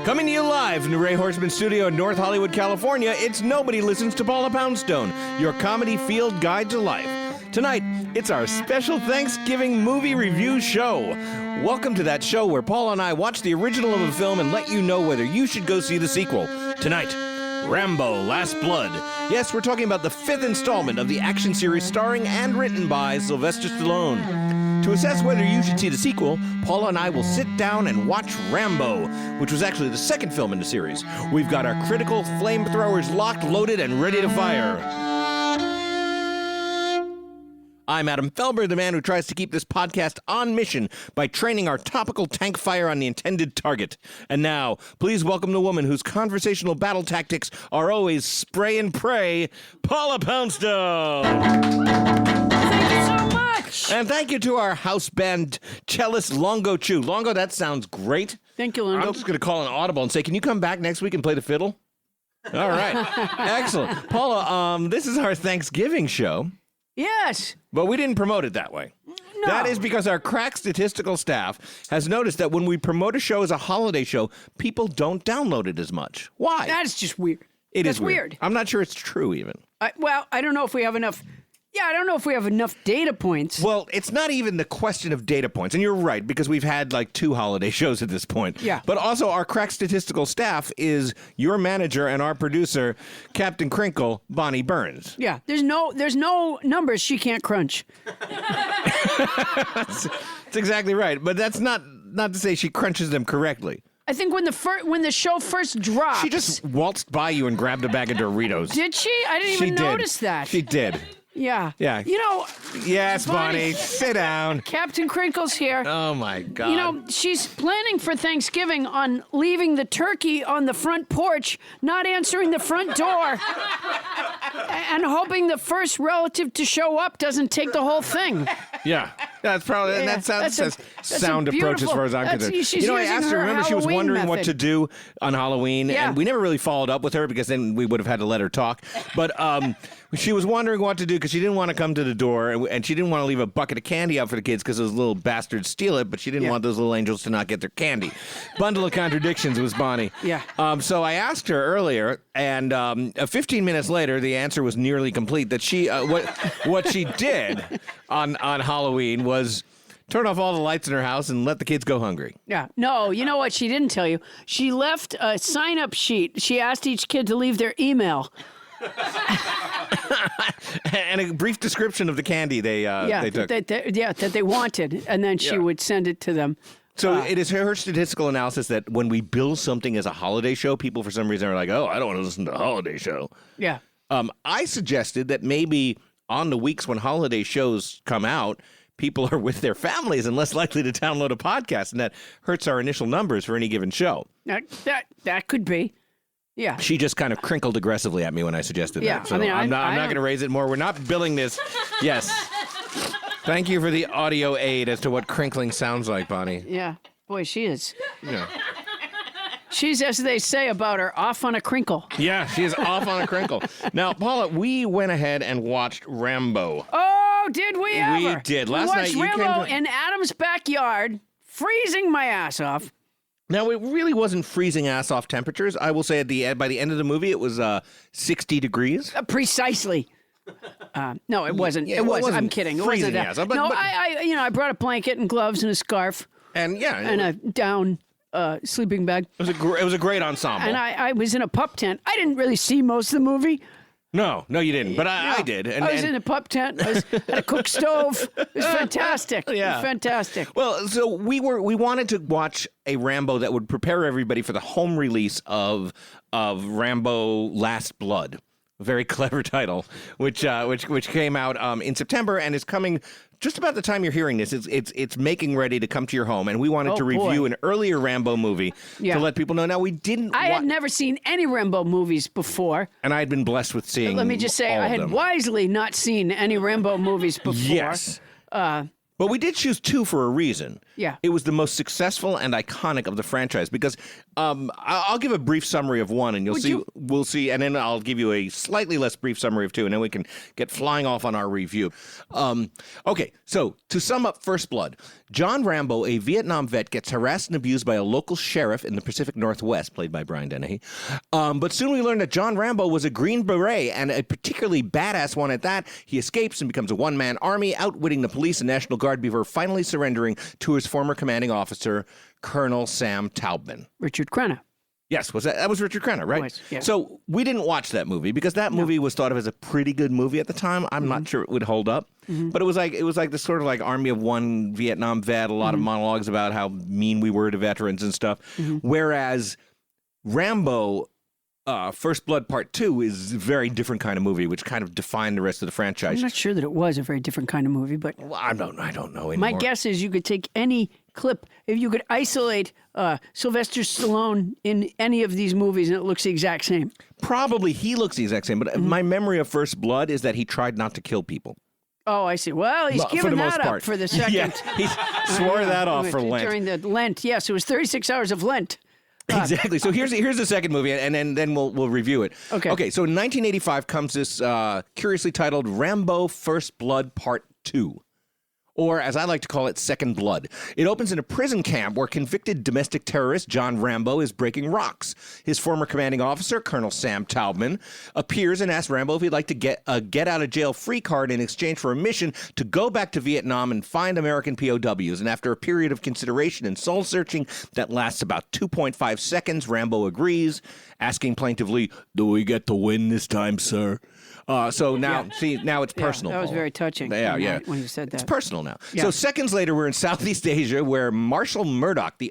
Coming to you live from the Ray Horseman Studio in North Hollywood, California, it's Nobody Listens to Paula Poundstone, your comedy field guide to life. Tonight, it's our special Thanksgiving movie review show. Welcome to that show where Paula and I watch the original of a film and let you know whether you should go see the sequel. Tonight, Rambo, Last Blood. Yes, we're talking about the fifth installment of the action series starring and written by Sylvester Stallone. To assess whether you should see the sequel, Paula and I will sit down and watch Rambo, which was actually the second film in the series. We've got our critical flamethrowers locked, loaded, and ready to fire. I'm Adam Felber, the man who tries to keep this podcast on mission by training our topical tank fire on the intended target. And now, please welcome the woman whose conversational battle tactics are always spray and pray, Paula Poundstone. Thank you so much. And thank you to our house band cellist, Longo Chu. Longo, that sounds great. Thank you, Longo. I'm just going to call an audible and say, can you come back next week and play the fiddle? All right. Excellent. Paula, this is our Thanksgiving show. Yes. But we didn't promote it that way. No. That is because our crack statistical staff has noticed that when we promote a show as a holiday show, people don't download it as much. Why? That's just weird. That's weird. I'm not sure it's true even. Well, I don't know if we have enough. Yeah, I don't know if we have enough data points. Well, it's not even the question of data points. And you're right, because we've had like 2 holiday shows at this point. Yeah. But also our crack statistical staff is your manager and our producer, Captain Crinkle, Bonnie Burns. Yeah, there's no numbers she can't crunch. That's exactly right. But that's not to say she crunches them correctly. I think when the show first dropped, She just waltzed by you and grabbed a bag of Doritos. did she? I didn't even notice that. She did. Yeah. Yeah. You know, Yes, Bonnie. Bonnie. Sit down. Captain Crinkle's here. Oh, my God. You know, she's planning for Thanksgiving on leaving the turkey on the front porch, not answering the front door, and hoping the first relative to show up doesn't take the whole thing. Yeah. That's probably, and that sounds That's sound approach as far as I'm concerned. She's I using asked her, her remember she was Halloween wondering what method. to do on Halloween, Yeah. and we never really followed up with her because then we would have had to let her talk. But she was wondering what to do because she didn't want to come to the door, and she didn't want to leave a bucket of candy out for the kids because those little bastards steal it, but she didn't want those little angels to not get their candy. Bundle of contradictions was Bonnie. Yeah. So I asked her earlier, and 15 minutes later, the answer was nearly complete, that she what she did on Halloween was turn off all the lights in her house and let the kids go hungry. Yeah. No, you know what she didn't tell you? She left a sign-up sheet. She asked each kid to leave their email. And a brief description of the candy they took. That they wanted, and then she would send it to them. So it is her statistical analysis that when we bill something as a holiday show, people for some reason are like, oh, I don't want to listen to a holiday show. Yeah. I suggested that maybe on the weeks when holiday shows come out, people are with their families and less likely to download a podcast, and that hurts our initial numbers for any given show. That could be. Yeah. She just kind of crinkled aggressively at me when I suggested that. So I'm not going to raise it more. We're not billing this. Yes. Thank you for the audio aid as to what crinkling sounds like, Bonnie. Yeah. Boy, she is. Yeah. She's, as they say about her, off on a crinkle. Yeah, she is off on a crinkle. Now, Paula, we went ahead and watched Rambo. Oh, did we ever? We did. Last night we watched you Rambo came to... in Adam's backyard, freezing my ass off. Now, it really wasn't freezing ass off temperatures. I will say by the end of the movie, it was 60 degrees. Precisely. No, it wasn't. Yeah, it was. wasn't I'm kidding. It freezing wasn't ass that. off, but- No, but- I brought a blanket and gloves and a scarf And yeah, and a down sleeping bag. it was a great ensemble. And I was in a pup tent. I didn't really see most of the movie. No, you didn't. But I did. And, I was in a pup tent. I had a cook stove. It was fantastic. Yeah. It was fantastic. Well, so we wanted to watch a Rambo that would prepare everybody for the home release of Rambo Last Blood. A very clever title, which came out in September and is coming just about the time you're hearing this. It's making ready to come to your home, and we wanted to review an earlier Rambo movie to let people know. Now we didn't. I had never seen any Rambo movies before. And I had been blessed with seeing. Let me just say, I had wisely not seen any Rambo movies before. Yes. But we did choose 2 for a reason. Yeah. It was the most successful and iconic of the franchise because I'll give a brief summary of 1 and we'll see, and then I'll give you a slightly less brief summary of 2, and then we can get flying off on our review. Okay, so to sum up First Blood, John Rambo, a Vietnam vet, gets harassed and abused by a local sheriff in the Pacific Northwest, played by Brian Dennehy. But soon we learn that John Rambo was a Green Beret, and a particularly badass one at that. He escapes and becomes a one-man army, outwitting the police and National Guard before finally surrendering to his former commanding officer, Colonel Sam Taubman. Richard Crenna. Yes, that was Richard Crenna, right? Was, yeah. So we didn't watch that movie because that movie was thought of as a pretty good movie at the time. I'm not sure it would hold up, but it was like this sort of like Army of One Vietnam vet, a lot of monologues about how mean we were to veterans and stuff. Whereas Rambo, First Blood Part 2 is a very different kind of movie, which kind of defined the rest of the franchise. I'm not sure that it was a very different kind of movie, but Well, I don't know anymore. my guess is you could take any clip, if you could isolate Sylvester Stallone in any of these movies and it looks the exact same. Probably he looks the exact same, but my memory of First Blood is that he tried not to kill people. Oh, I see. Well, he's For the given most that part. up for the second. Yeah, he swore that off for Lent. During the Lent, yes, it was 36 hours of Lent. Exactly. So here's the second movie, and then we'll review it. Okay. Okay. So in 1985 comes this curiously titled Rambo: First Blood Part 2. Or, as I like to call it, Second Blood. It opens in a prison camp where convicted domestic terrorist John Rambo is breaking rocks. His former commanding officer, Colonel Sam Taubman, appears and asks Rambo if he'd like to get a get-out-of-jail-free card in exchange for a mission to go back to Vietnam and find American POWs. And after a period of consideration and soul-searching that lasts about 2.5 seconds, Rambo agrees, asking plaintively, "Do we get to win this time, sir?" So now, now it's personal. That was Paula. very touching. Yeah. When you said that. It's personal now. Yeah. So seconds later, we're in Southeast Asia, where Marshal Murdoch, the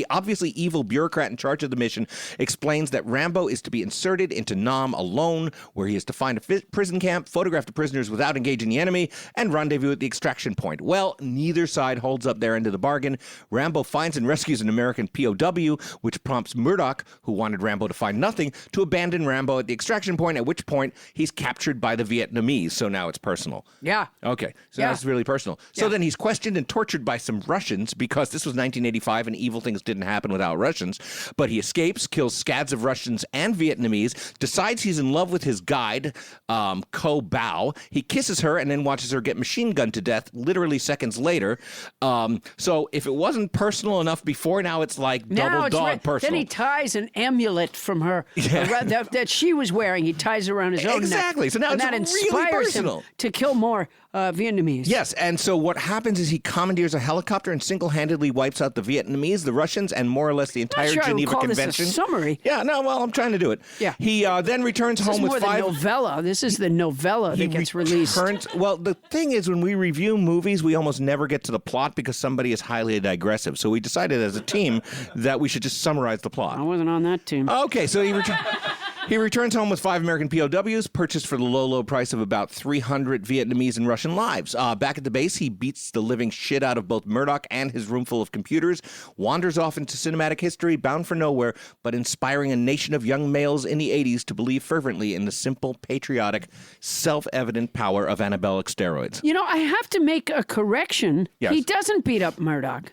obviously evil bureaucrat in charge of the mission, explains that Rambo is to be inserted into Nam alone, where he is to find a prison camp, photograph the prisoners without engaging the enemy, and rendezvous at the extraction point. Well, neither side holds up their end of the bargain. Rambo finds and rescues an American POW, which prompts Murdoch, who wanted Rambo to find nothing, to abandon Rambo at the extraction point, at which point he's captured by the Vietnamese. So now it's personal. Yeah. Okay. So that's really personal. So Yeah. then he's questioned and tortured by some Russians because this was 1985 and evil things didn't happen without Russians. But he escapes, kills scads of Russians and Vietnamese, decides he's in love with his guide, Ko Bao. He kisses her and then watches her get machine gunned to death literally seconds later. So if it wasn't personal enough before, now it's like double dog personal. Then he ties an amulet from her that she was wearing. He ties around his own neck. Exactly. So now and it's that really inspires personal. him to kill more Vietnamese. Yes, and so what happens is he commandeers a helicopter and single-handedly wipes out the Vietnamese, the Russians, and more or less the entire Sure, I would Geneva call Convention. This a summary. Yeah, no, well, I'm trying to do it. Yeah. He then returns This home is with more five. the novella. This is the novella that gets released. Well, the thing is, when we review movies, we almost never get to the plot because somebody is highly digressive. So we decided as a team that we should just summarize the plot. I wasn't on that team. Okay, so he returns home with 5 American POWs, purchased for the low price of about 300 Vietnamese and Russian lives. Back at the base, he beats the living shit out of both Murdoch and his roomful of computers, wanders off into cinematic history, bound for nowhere, but inspiring a nation of young males in the 80s to believe fervently in the simple, patriotic, self-evident power of anabolic steroids. You know, I have to make a correction. Yes. He doesn't beat up Murdoch.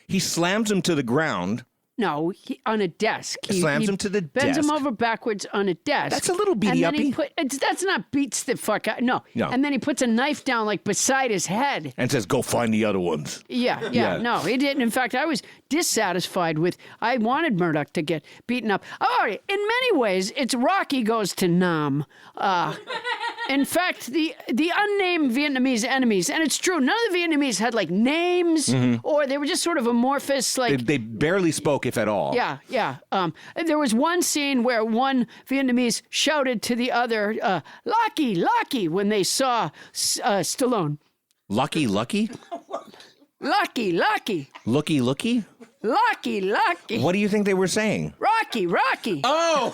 He slams him to the ground. No, on a desk. He Slams him to the bends desk. him over backwards on a desk. That's a little And then beady-uppy. that's not beats the fuck out. No. No. And then he puts a knife down like beside his head. And says, go find the other ones. Yeah. No, he didn't. In fact, I was dissatisfied with. I wanted Murdoch to get beaten up. Oh, in many ways, it's Rocky goes to Nam. In fact, the unnamed Vietnamese enemies, and it's true, none of the Vietnamese had like names, or they were just sort of amorphous, like. They barely spoke, if at all. Yeah. There was one scene where one Vietnamese shouted to the other, Lucky, when they saw Stallone. Lucky? Lucky. Looky? Lucky. What do you think they were saying? Rocky. Oh!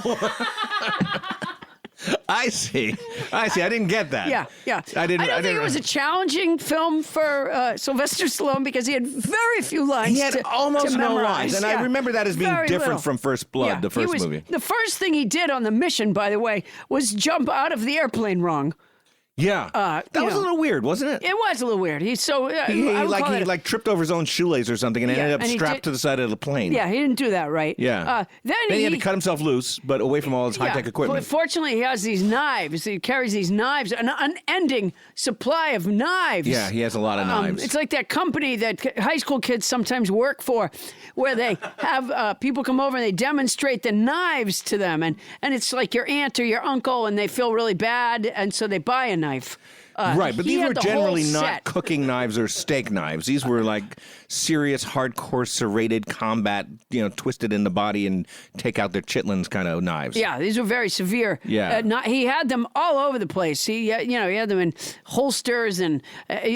I see. I didn't get that. Yeah. I didn't think it was a challenging film for Sylvester Stallone because he had very few lines. He had almost to no memorize. lines, and I remember that as being Very different little. from First Blood, the first movie. The first thing he did on the mission, by the way, was jump out of the airplane wrong. Yeah. That was a little weird, wasn't it? It was a little weird. He's so He tripped over his own shoelace or something and ended up strapped to the side of the plane. Yeah, he didn't do that right. Yeah. Then he had to cut himself loose, but away from all his high-tech equipment. Fortunately, he has these knives. He carries these knives, an unending supply of knives. Yeah, he has a lot of knives. It's like that company that high school kids sometimes work for, where they have people come over and they demonstrate the knives to them, and it's like your aunt or your uncle, and they feel really bad, and so they buy a knife. Right, but these were generally not set. cooking knives or steak knives. These were like serious, hardcore, serrated combat, twisted in the body and take out their chitlins kind of knives. Yeah, these were very severe. Yeah. He had them all over the place. He had them in holsters and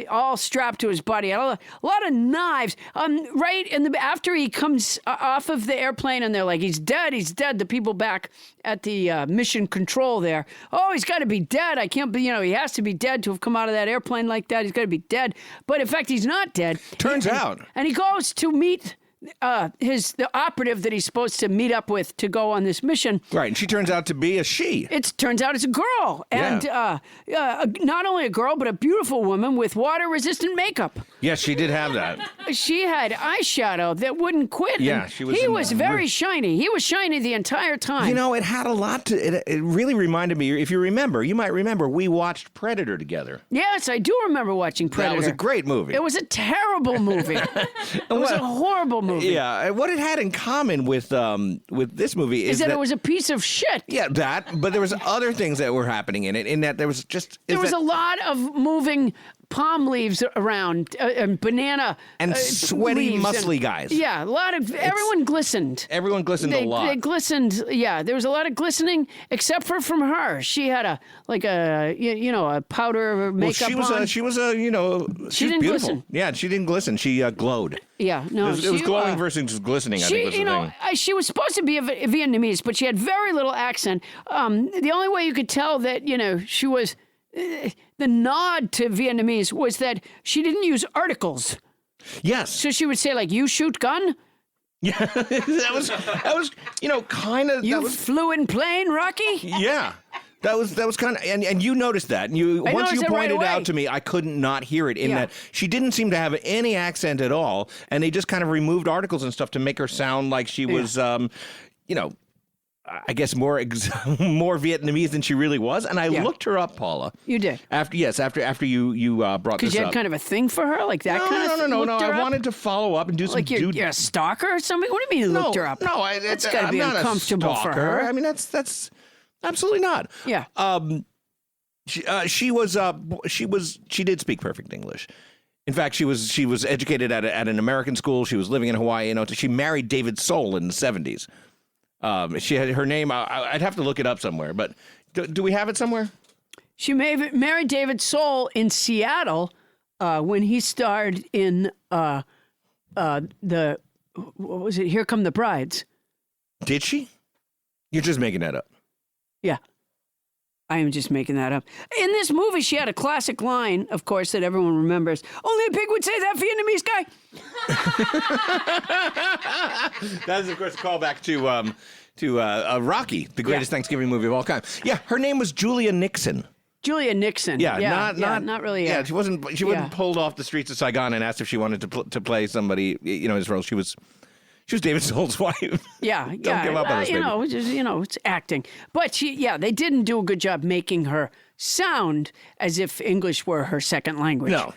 all strapped to his body. He had a lot of knives. Right after he comes off of the airplane and they're like, he's dead. The people back at the mission control there. Oh, he's got to be dead. I can't be, he has to be dead to have come out of that airplane like that. He's got to be dead. But in fact, he's not dead. Turns out. And he goes to meet the operative that he's supposed to meet up with to go on this mission. Right, and she turns out to be a she. It turns out it's a girl. And not only a girl, but a beautiful woman with water-resistant makeup. Yes, she did have that. She had eyeshadow that wouldn't quit. Yeah, he was very shiny. He was shiny the entire time. It had a lot to it. It really reminded me, if you might remember, we watched Predator together. Yes, I do remember watching Predator. That was a great movie. It was a terrible movie. It was a horrible movie. Yeah, what it had in common with this movie is that it was a piece of shit. Yeah, but there was other things that were happening in it. In that there was a lot of moving palm leaves around and banana and sweaty, muscly guys. Yeah, a lot of everyone glistened. Everyone glistened a lot. They glistened. Yeah, there was a lot of glistening, except for from her. She had a powder makeup on. She was didn't beautiful. glisten. Yeah, she didn't glisten. She glowed. Yeah, no, it was glowing versus glistening. I think was the thing. She was supposed to be a Vietnamese, but she had very little accent. The only way you could tell that she was. The nod to Vietnamese was that she didn't use articles. Yes. So she would say, like, you shoot gun? Yeah, that was kind of... You flew in plane, Rocky? Yeah. That was kind of... And you noticed that. And once you pointed out to me, I couldn't not hear it in that she didn't seem to have any accent at all, and they just kind of removed articles and stuff to make her sound like she was, I guess more Vietnamese than she really was, and I looked her up, Paula. You did after you brought this up. Because you had kind of a thing for her, like that kind of. No. I wanted to follow up and do some. Like you're a stalker or something. What do you mean you looked her up? No, that's got to be uncomfortable for her. I mean, that's absolutely not. Yeah. She did speak perfect English. In fact, she was educated at an American school. She was living in Hawaii. She married David Soul in the 70s. She had her name. I'd have to look it up somewhere, but do we have it somewhere? She married David Soul in Seattle when he starred in what was it? Here Come the Brides. Did she? You're just making that up. Yeah, I am just making that up. In this movie, she had a classic line, of course, that everyone remembers. Only a pig would say that, Vietnamese guy. That is, of course, a callback to Rocky, the greatest Thanksgiving movie of all time. Yeah, her name was Julia Nixon. Julia Nixon. Yeah, not really. Yeah, she wasn't pulled off the streets of Saigon and asked if she wanted to play somebody. His role. She was David Soul's wife. Yeah, Don't give up on us, baby. It's acting. But they didn't do a good job making her sound as if English were her second language. No.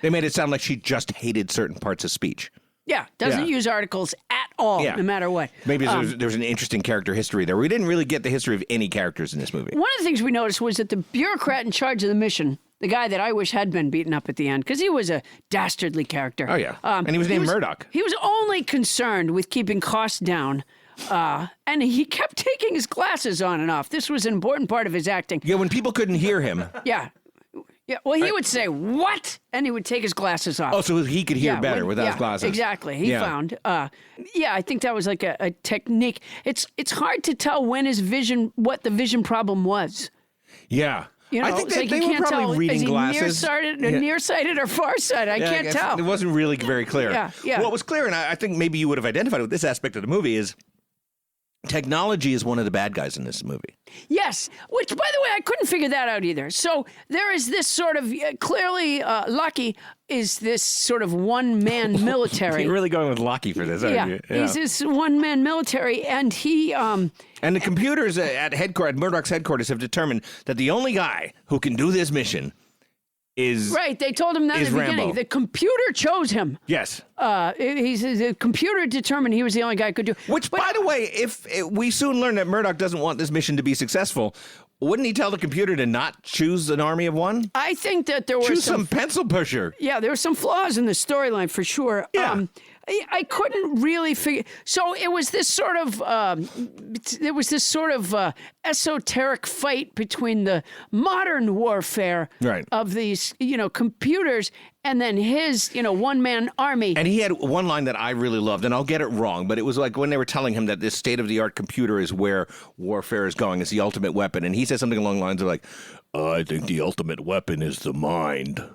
They made it sound like she just hated certain parts of speech. Yeah, doesn't use articles at all, no matter what. Maybe there's an interesting character history there. We didn't really get the history of any characters in this movie. One of the things we noticed was that the bureaucrat in charge of the mission, the guy that I wish had been beaten up at the end, because he was a dastardly character. Oh, yeah. And he was named Murdoch. He was only concerned with keeping costs down. And he kept taking his glasses on and off. This was an important part of his acting. Yeah, when people couldn't hear him. Yeah. Yeah, well, he would say, what? And he would take his glasses off. Oh, so he could hear better without his glasses. Exactly. He found. I think that was like a technique. It's hard to tell what the vision problem was. Yeah. I think they were probably reading glasses. Nearsighted or farsighted? I can't tell. It wasn't really very clear. Yeah. What was clear, and I think maybe you would have identified with this aspect of the movie, is technology is one of the bad guys in this movie. Yes, which, by the way, I couldn't figure that out either. So there is this sort of, clearly, Lucky is this sort of one-man military. You're really going with Lucky for this, aren't you? He's this one-man military, and he... and the computers at Murdoch's headquarters have determined that the only guy who can do this mission is... Right, they told him that in the beginning. Rambo. The computer chose him. Yes. The computer determined he was the only guy who could do it. Which, by the way, if we soon learn that Murdoch doesn't want this mission to be successful, wouldn't he tell the computer to not choose an army of one? I think that there were Choose some pencil pusher. Yeah, there were some flaws in the storyline for sure. Yeah. I couldn't really figure. So it was this sort of esoteric fight between the modern warfare of these, computers, and then his, one-man army. And he had one line that I really loved, and I'll get it wrong, but it was like when they were telling him that this state-of-the-art computer is where warfare is going, it's the ultimate weapon, and he said something along the lines of like, I think the ultimate weapon is the mind.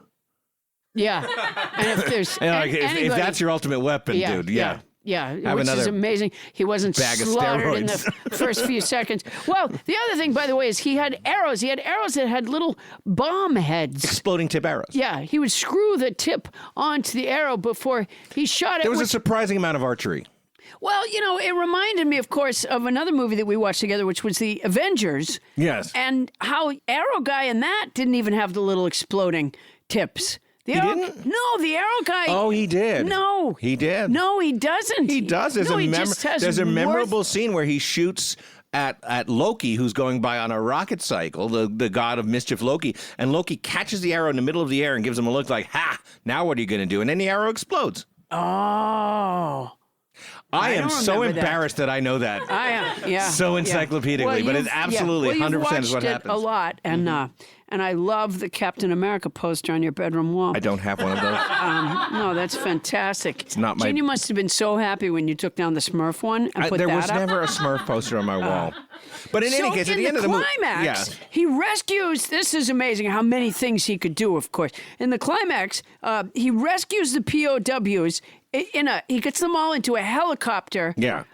Yeah, and if there's if that's your ultimate weapon, dude, yeah, which is amazing. He wasn't slaughtered in the first few seconds. Well, the other thing, by the way, is he had arrows. He had arrows that had little bomb heads, exploding tip arrows. Yeah, he would screw the tip onto the arrow before he shot it. There was a surprising amount of archery. Well, it reminded me, of course, of another movie that we watched together, which was The Avengers. Yes, and how Arrow guy in that didn't even have the little exploding tips. He didn't? No, the Arrow guy. Oh, he did. No. He did. No, he doesn't. He does. There's a memorable scene where he shoots at Loki, who's going by on a rocket cycle, the god of mischief Loki, and Loki catches the arrow in the middle of the air and gives him a look like, ha, now what are you going to do? And then the arrow explodes. Oh. I am so embarrassed that I know that. So encyclopedically, but it absolutely 100% is what happens. A lot, and I love the Captain America poster on your bedroom wall. I don't have one of those. No, that's fantastic. It's not my. Gene, you must have been so happy when you took down the Smurf one and put that up. There was never a Smurf poster on my wall. But in any case, at the end of the movie, he rescues. This is amazing how many things he could do. Of course, in the climax, he rescues the POWs. He gets them all into a helicopter. Yeah.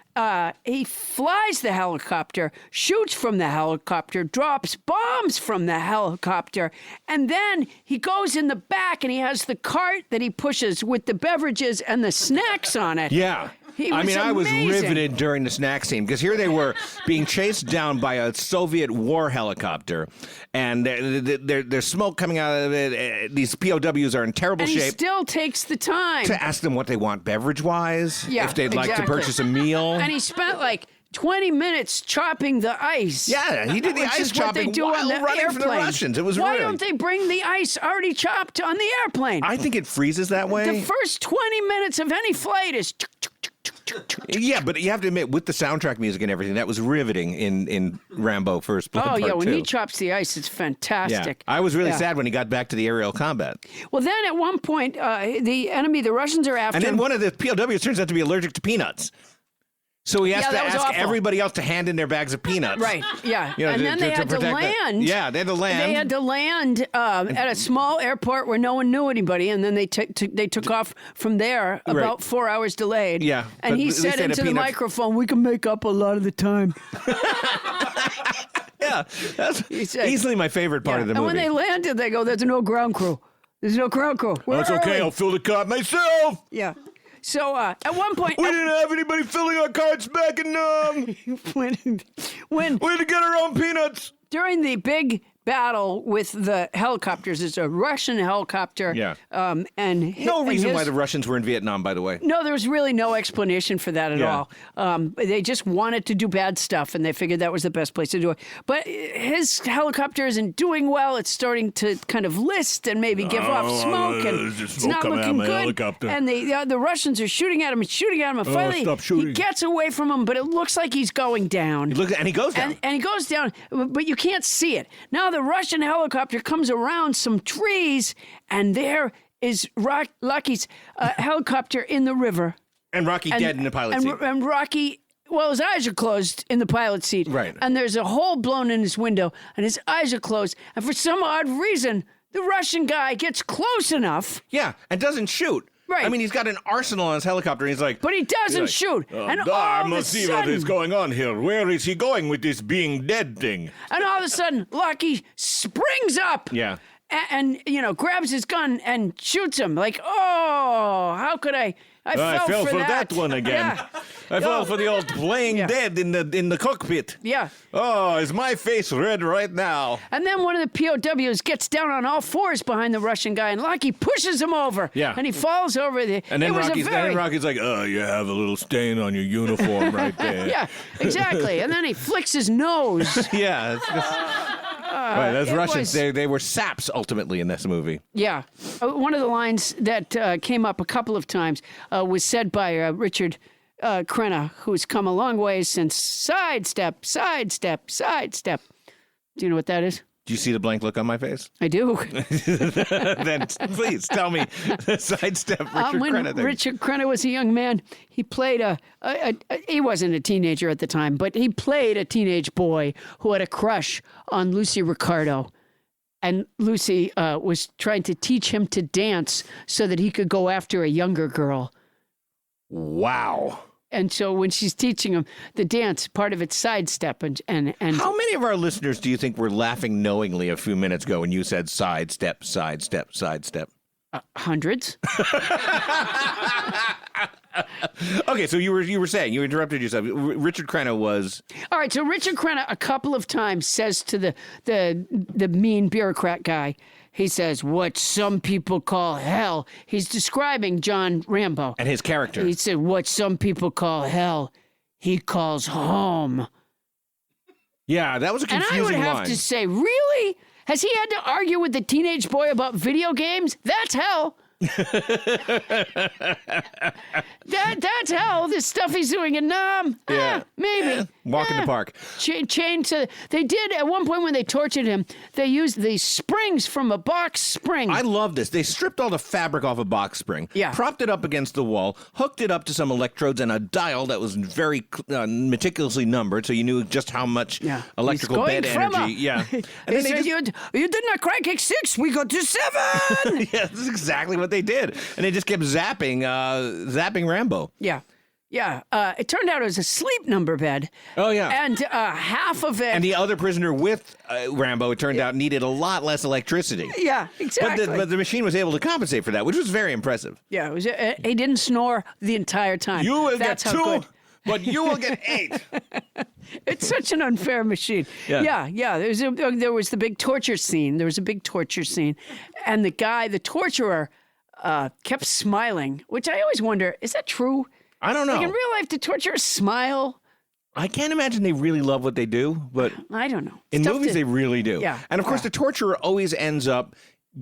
He flies the helicopter, shoots from the helicopter, drops bombs from the helicopter, and then he goes in the back and he has the cart that he pushes with the beverages and the snacks on it. Yeah. I was riveted during the snack scene because here they were being chased down by a Soviet war helicopter, and there's smoke coming out of it. These POWs are in terrible shape. And he still takes the time to ask them what they want beverage-wise, if they'd like to purchase a meal. And he spent 20 minutes chopping the ice. Yeah, he did the ice chopping what they do while on the running airplane. from the Russians. It was Why don't they bring the ice already chopped on the airplane? I think it freezes that way. The first 20 minutes of any flight is... Yeah, but you have to admit, with the soundtrack music and everything, that was riveting in Rambo First Blood Part 2. When he chops the ice, it's fantastic. Yeah. I was really sad when he got back to the aerial combat. Well, then at one point, the Russians are after him. And then one of the POWs turns out to be allergic to peanuts. So he has to ask everybody else to hand in their bags of peanuts. Right, yeah. And then they had to land. Yeah, they had to land. They had to land at a small airport where no one knew anybody, and then they took off from there, about 4 hours delayed. Yeah. And he said into the microphone, we can make up a lot of the time. Yeah, that's easily my favorite part of the movie. And when they landed, they go, there's no ground crew. There's no ground crew. That's okay, I'll fill the cart myself. Yeah. So at one point... We didn't have anybody filling our carts back in... when we had to get our own peanuts. During the big battle with the helicopters, it's a Russian helicopter. Yeah. And no reason why the Russians were in Vietnam, by the way. No, there was really no explanation for that at all. They just wanted to do bad stuff, and they figured that was the best place to do it. But his helicopter isn't doing well. It's starting to kind of list and maybe give off smoke, and it's not looking good. Helicopter. And the Russians are shooting at him and shooting at him, and finally he gets away from him, but it looks like he's going down. And he goes down. And he goes down, but you can't see it. Now the Russian helicopter comes around some trees, and there is Lucky's helicopter in the river. And Rocky dead in the pilot seat. And Rocky, his eyes are closed in the pilot seat. Right. And there's a hole blown in his window, and his eyes are closed. And for some odd reason, the Russian guy gets close enough. Yeah, and doesn't shoot. Right. I mean, he's got an arsenal on his helicopter, and he's like... But he doesn't shoot. And all I of a must see what is sudden, going on here. Where is he going with this being dead thing? and all of a sudden, Lucky springs up. Yeah. And grabs his gun and shoots him. Like, oh, how could I? I fell for that one again. Yeah. I fell for the old playing dead in the cockpit. Yeah. Oh, is my face red right now? And then one of the POWs gets down on all fours behind the Russian guy, and Lucky pushes him over. Yeah. And he falls over. And then Rocky's like, oh, you have a little stain on your uniform right there. Yeah, exactly. And then he flicks his nose. Yeah. Right, those Russians, was- they were saps ultimately in this movie. Yeah. One of the lines that came up a couple of times was said by Richard Crenna, who's come a long way since sidestep, sidestep, sidestep. Do you know what that is? Do you see the blank look on my face? I do. Then please tell me the sidestep Richard When Crenna thing. Richard Crenna was a young man, he played he wasn't a teenager at the time, but he played a teenage boy who had a crush on Lucy Ricardo. And Lucy was trying to teach him to dance so that he could go after a younger girl. Wow. And so when she's teaching him the dance, part of it's sidestep. And How many of our listeners do you think were laughing knowingly a few minutes ago when you said sidestep, sidestep, sidestep? Hundreds. Okay, so you were saying, you interrupted yourself. Richard Crenna was... All right, so Richard Crenna a couple of times says to the mean bureaucrat guy, he says, what some people call hell. He's describing John Rambo. And his character. He said, what some people call hell, he calls home. Yeah, that was a confusing line. And I would have to say, really? Has he had to argue with the teenage boy about video games? That's hell. That's hell. This stuff he's doing in Nam. Yeah. Maybe. Walk in the park. Chained to. They did at one point when they tortured him. They used the springs from a box spring. I love this. They stripped all the fabric off a box spring, Yeah. propped it up against the wall, hooked it up to some electrodes and a dial that was very meticulously numbered, so you knew just how much electrical bed energy. Yeah. And He said, you did not crank X6. We got to 7. Yeah, this is exactly what they did. And they just kept zapping Rambo. Yeah. Yeah. It turned out it was a sleep number bed. Oh, yeah. And half of it. And the other prisoner with Rambo, it turned out, needed a lot less electricity. Yeah, exactly. But the machine was able to compensate for that, which was very impressive. Yeah, it was. He didn't snore the entire time. You will That's get how 2, good. but you will get 8. It's such an unfair machine. Yeah. There was the big torture scene. There was a big torture scene, and the torturer, kept smiling, which I always wonder, is that true? I don't know. Like in real life, did torturers smile? I can't imagine they really love what they do, but I don't know. in Stuff movies they really do. Yeah. And of course, the torturer always ends up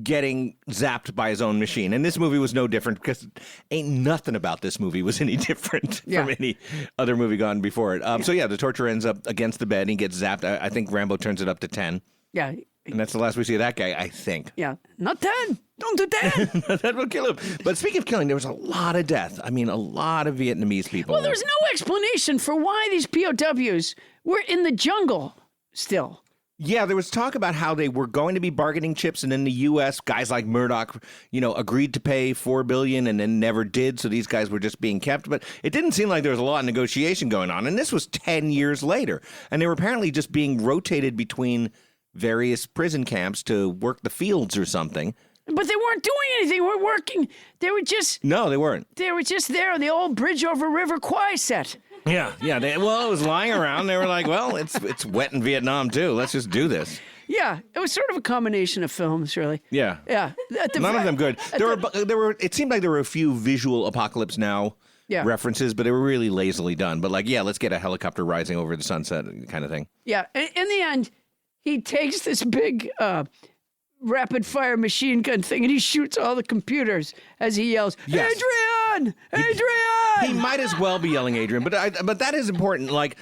getting zapped by his own machine. And this movie was no different because ain't nothing about this movie was any different from any other movie gone before it. So the torturer ends up against the bed and he gets zapped. I think Rambo turns it up to 10. Yeah. And that's the last we see of that guy, I think. Yeah. Not 10. Don't do 10. That will kill him. But speaking of killing, there was a lot of death. I mean, a lot of Vietnamese people. Well, there's no explanation for why these POWs were in the jungle still. Yeah, there was talk about how they were going to be bargaining chips, and in the U.S., guys like Murdoch, agreed to pay $4 billion and then never did, so these guys were just being kept. But it didn't seem like there was a lot of negotiation going on, and this was 10 years later. And they were apparently just being rotated between various prison camps to work the fields or something. But they weren't doing anything. They weren't working. They were just... No, they weren't. They were just there on the old bridge over River Kwai set. Yeah. It was lying around. They were like, well, it's wet in Vietnam, too. Let's just do this. Yeah, it was sort of a combination of films, really. Yeah. Yeah. None of them good. There were. It seemed like there were a few visual Apocalypse Now references, but they were really lazily done. But let's get a helicopter rising over the sunset kind of thing. Yeah. In the end, he takes this big rapid fire machine gun thing and he shoots all the computers as he yells, yes. Adrian! He might as well be yelling Adrian, but that is important. Like,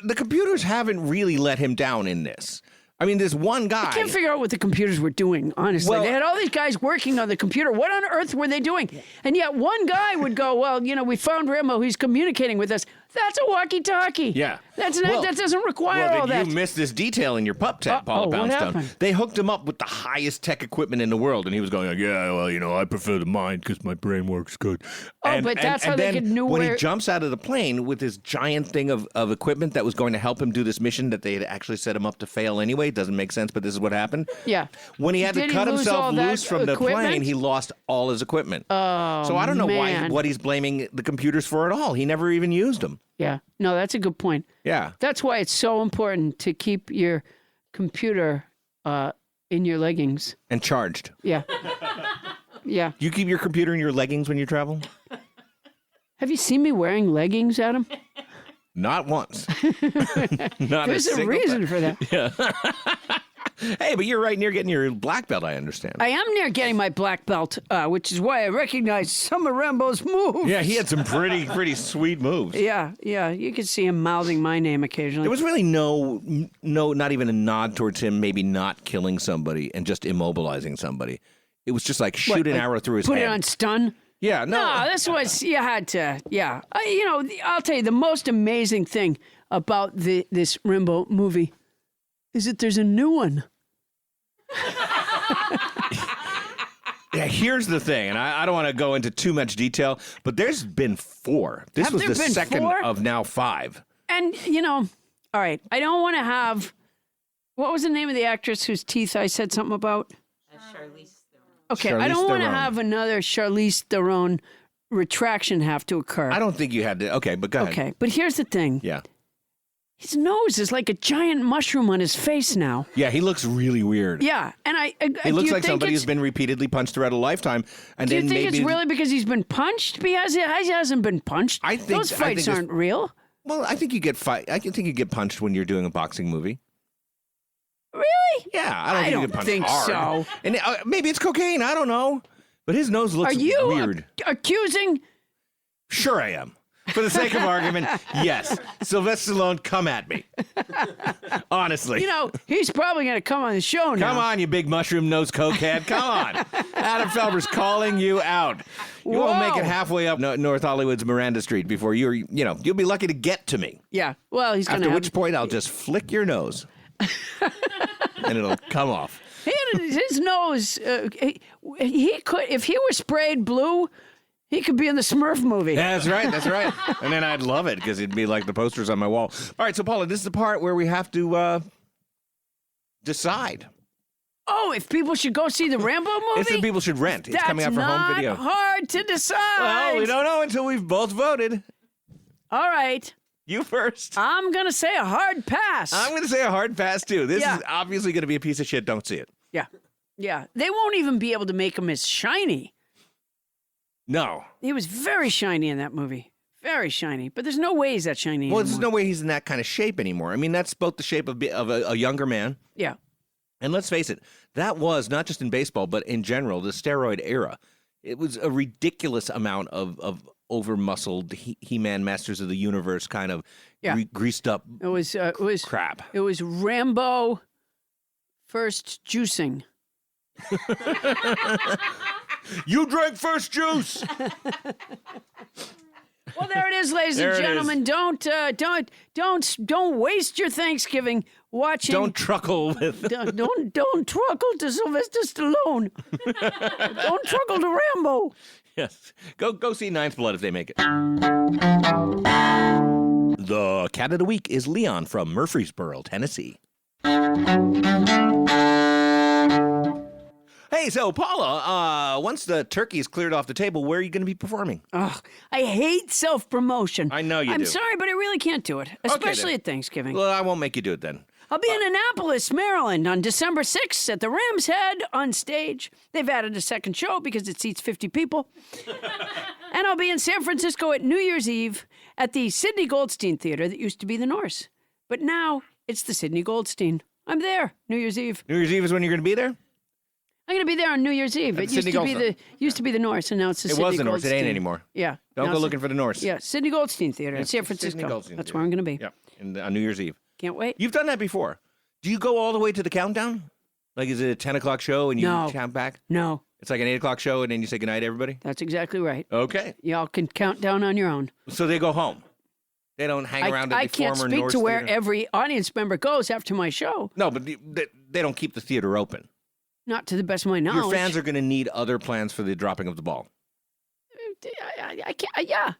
the computers haven't really let him down in this. I mean, this one guy... I can't figure out what the computers were doing, honestly. Well, they had all these guys working on the computer. What on earth were they doing? And yet one guy would go, well, we found Rambo. He's communicating with us. That's a walkie-talkie. Yeah. That's not, that doesn't require all that. You missed this detail in your pup tech, Paula what Poundstone. happened? They hooked him up with the highest tech equipment in the world, and he was going like, yeah, well, I prefer the mind because my brain works good. But that's how they could know when where... he jumps out of the plane with this giant thing of equipment that was going to help him do this mission that they had actually set him up to fail anyway. Doesn't make sense, but this is what happened. Yeah. When he had to cut himself loose from the plane, he lost all his equipment. Oh, so I don't know what he's blaming the computers for at all. He never even used them. Yeah. No, that's a good point. Yeah. That's why it's so important to keep your computer in your leggings. And charged. Yeah. Yeah. You keep your computer in your leggings when you travel? Have you seen me wearing leggings, Adam? Not once. Not There's a reason for that. Yeah. Hey, but you're right near getting your black belt, I understand. I am near getting my black belt, which is why I recognize some of Rambo's moves. Yeah, he had some pretty sweet moves. Yeah. You could see him mouthing my name occasionally. There was really no, not even a nod towards him maybe not killing somebody and just immobilizing somebody. It was just like shoot an arrow through his head. Put it on stun? Yeah, no. No, this was, you had to, yeah. I'll tell you, the most amazing thing about this Rambo movie is that there's a new one. Yeah, here's the thing, and I don't want to go into too much detail, but there's been 4. This was the second 4? of now 5. And, all right, I don't want to have, what was the name of the actress whose teeth I said something about? Charlize Theron. Okay, Charlize I don't want to Theron. have another Charlize Theron retraction have to occur. I don't think you had to. Okay, but go ahead. Okay, but here's the thing. Yeah. His nose is like a giant mushroom on his face now. Yeah, he looks really weird. Yeah, and He looks like somebody who's been repeatedly punched throughout a lifetime. And Do you then think maybe it's really because he's been punched? Because he hasn't been punched. Those fights aren't real. Well, I think you get you get punched when you're doing a boxing movie. Really? Yeah, I don't think you get punched hard. So. And maybe it's cocaine. I don't know. But his nose looks Are you weird. accusing? Sure, I am. For the sake of argument, yes. Sylvester Stallone, come at me. Honestly. He's probably going to come on the show now. Come on, you big mushroom nose cokehead. Come on. Adam Felber's calling you out. You won't make it halfway up North Hollywood's Miranda Street before you'll be lucky to get to me. Yeah. Well, he's going to. After which point, I'll just flick your nose. And it'll come off. His nose, he could, if he were sprayed blue, he could be in the Smurf movie. Yeah, that's right. And then I'd love it because it'd be like the posters on my wall. All right, so Paula, this is the part where we have to decide. Oh, if people should go see the Rambo movie? It's the people should rent. It's coming out for home video. That's not hard to decide. Well, we don't know until we've both voted. All right. You first. I'm going to say a hard pass. I'm going to say a hard pass, too. This is obviously going to be a piece of shit. Don't see it. Yeah. They won't even be able to make him as shiny. No. He was very shiny in that movie. Very shiny. But there's no way he's that shiny anymore. There's no way he's in that kind of shape anymore. I mean, that's both the shape of a younger man. Yeah. And let's face it, that was, not just in baseball, but in general, the steroid era. It was a ridiculous amount of over-muscled He-Man Masters of the Universe kind of greased up crap. It was Rambo first juicing. You drank first juice. Well, there it is, ladies and gentlemen. Don't waste your Thanksgiving watching. Don't truckle with. Don't truckle to Sylvester Stallone. Don't truckle to Rambo. Yes, go see Ninth Blood if they make it. The cat of the week is Leon from Murfreesboro, Tennessee. Hey, so Paula, once the turkey's cleared off the table, where are you going to be performing? Ugh, I hate self-promotion. I know you do. I'm sorry, but I really can't do it, especially then. at Thanksgiving. Well, I won't make you do it then. I'll be in Annapolis, Maryland on December 6th at the Ram's Head on stage. They've added a second show because it seats 50 people. And I'll be in San Francisco at New Year's Eve at the Sidney Goldstein Theater that used to be the Norse. But now it's the Sidney Goldstein. I'm there, New Year's Eve. New Year's Eve is when you're going to be there? I'm going to be there on New Year's Eve. It used to be the Norse, and now it's the Sidney Goldstein. It was the Norse. It ain't anymore. Yeah. Don't go looking for the Norse. Yeah, Sidney Goldstein Theater in San Francisco. That's where I'm going to be. Yeah, on New Year's Eve. Can't wait. You've done that before. Do you go all the way to the countdown? Like, is it a 10 o'clock show and you count back? No. It's like an 8 o'clock show and then you say goodnight, everybody? That's exactly right. Okay. Y'all can count down on your own. So they go home. They don't hang around at the I can't former speak Norse to where Theater. every audience member goes after my show. No, but they don't keep the theater open. Not to the best of my knowledge. Your fans are going to need other plans for the dropping of the ball. I can't. Yeah.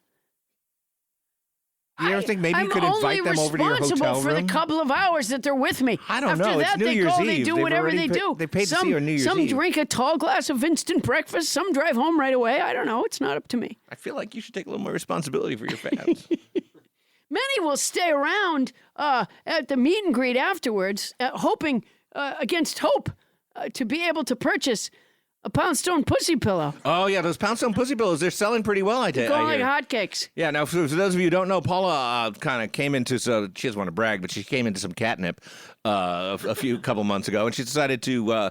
You ever think maybe you could invite them over to your hotel room? I'm only responsible for the couple of hours that they're with me. I don't know. After that, It's New they Year's go, Eve. they do They've whatever already they do. They paid to see you on New Year's Some Eve. drink a tall glass of instant breakfast. Some drive home right away. I don't know. It's not up to me. I feel like you should take a little more responsibility for your fans. Many will stay around at the meet and greet afterwards, hoping against hope to be able to purchase a Poundstone pussy pillow. Oh, yeah, those Poundstone pussy pillows, they're selling pretty well, I Going like hotcakes. Yeah, now, for those of you who don't know, Paula kind of came into, so she doesn't want to brag, but she came into some catnip a couple months ago, and she decided to,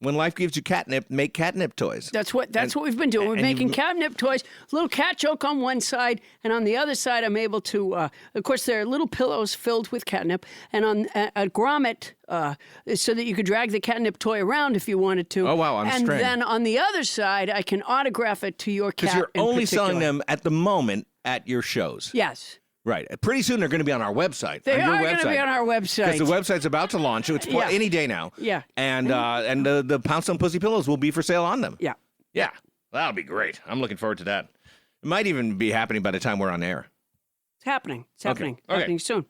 when life gives you catnip, make catnip toys. That's what we've been doing. We're making catnip toys, little cat joke on one side, and on the other side, I'm able to. Of course, there are little pillows filled with catnip, and on a grommet, so that you could drag the catnip toy around if you wanted to. Oh wow, on a string. And then on the other side, I can autograph it to your cat. Because you're in only particular. selling them at the moment at your shows. Yes. Right. Pretty soon they're going to be on our website. They are going to be on our website. Because the website's about to launch. It's any day now. Yeah. And the Poundstone Pussy Pillows will be for sale on them. Yeah. Yeah. That'll be great. I'm looking forward to that. It might even be happening by the time we're on air. It's happening. It's happening. Okay. Happening soon.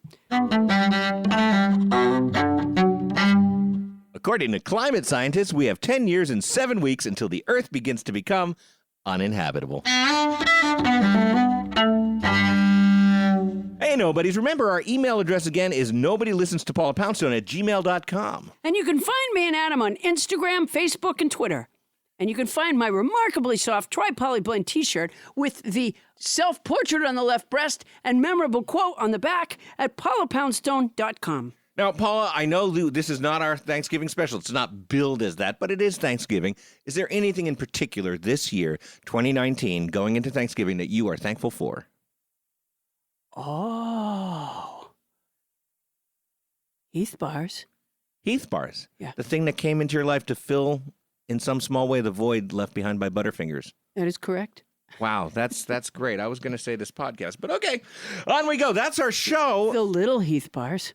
According to climate scientists, we have 10 years and 7 weeks until the Earth begins to become uninhabitable. Hey, nobodies. Remember, our email address again is nobodylistens-to-Paula-Poundstone@gmail.com. And you can find me and Adam on Instagram, Facebook, and Twitter. And you can find my remarkably soft tri-polyblend t-shirt with the self-portrait on the left breast and memorable quote on the back at paulapoundstone.com. Now, Paula, I know this is not our Thanksgiving special. It's not billed as that, but it is Thanksgiving. Is there anything in particular this year, 2019, going into Thanksgiving, that you are thankful for? Oh. Heath bars. Heath bars. Yeah. The thing that came into your life to fill, in some small way, the void left behind by Butterfingers. That is correct. Wow, that's great. I was going to say this podcast, but okay. On we go. That's our show. The little Heath bars.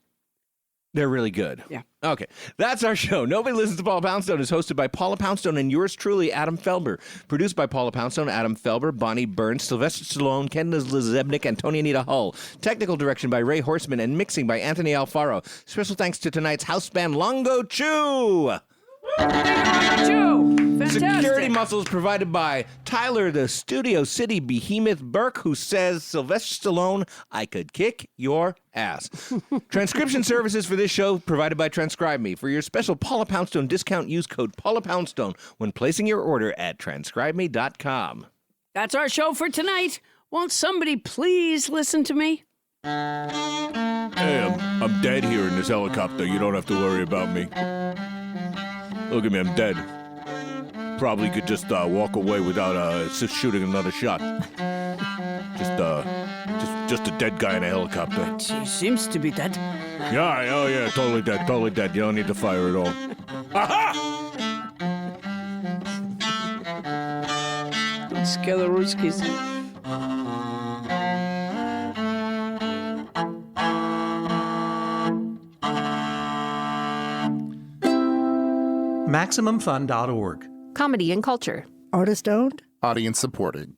They're really good. Yeah. Okay. That's our show. Nobody Listens to Paula Poundstone is hosted by Paula Poundstone and yours truly, Adam Felber. Produced by Paula Poundstone, Adam Felber, Bonnie Burns, Sylvester Stallone, Ken Lizebnik, and Tony Anita Hull. Technical direction by Ray Horseman and mixing by Anthony Alfaro. Special thanks to tonight's house band, Longo Chew. Fantastic. Security muscles provided by Tyler, the Studio City behemoth Burke, who says, Sylvester Stallone, I could kick your ass. Transcription services for this show provided by Transcribe Me. For your special Paula Poundstone discount, use code Paula Poundstone when placing your order at transcribeme.com. That's our show for tonight. Won't somebody please listen to me? Hey, I'm dead here in this helicopter. You don't have to worry about me. Look at me, I'm dead. Probably could just walk away without shooting another shot. Just a dead guy in a helicopter. He seems to be dead. Yeah, oh yeah, totally dead. You don't need to fire at all. Aha! Scare the Ruskies. MaximumFun.org. Comedy and culture. Artist owned. Audience supported.